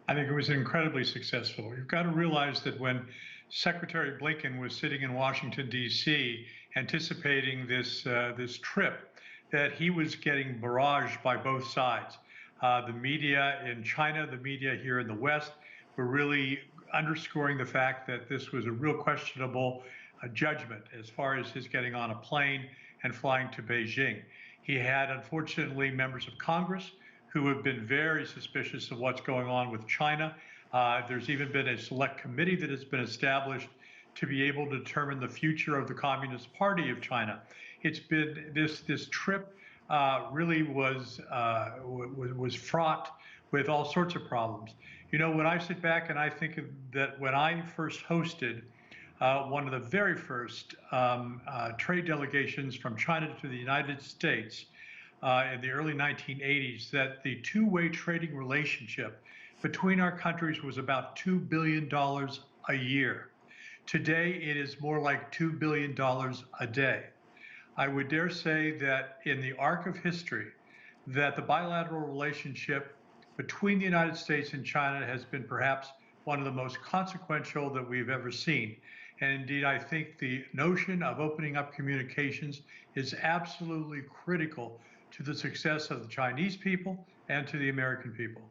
I think it was incredibly successful. You've got to realize that when Secretary Blinken was sitting in Washington, D.C., anticipating this trip, that he was getting barraged by both sides. The media in China, the media here in the West, were really underscoring the fact that this was a real questionable judgment as far as his getting on a plane and flying to Beijing. He had, unfortunately, members of Congress who have been very suspicious of what's going on with China. There's even been a select committee that has been established to be able to determine the future of the Communist Party of China. It's been this trip really was fraught with all sorts of problems. You know, when I sit back and I think of that, when I first hosted one of the very first trade delegations from China to the United States in the early 1980s, that the two-way trading relationship between our countries was about $2 billion a year. Today, it is more like $2 billion a day. I would dare say that in the arc of history, that the bilateral relationship between the United States and China has been perhaps one of the most consequential that we've ever seen. And indeed, I think the notion of opening up communications is absolutely critical to the success of the Chinese people and to the American people.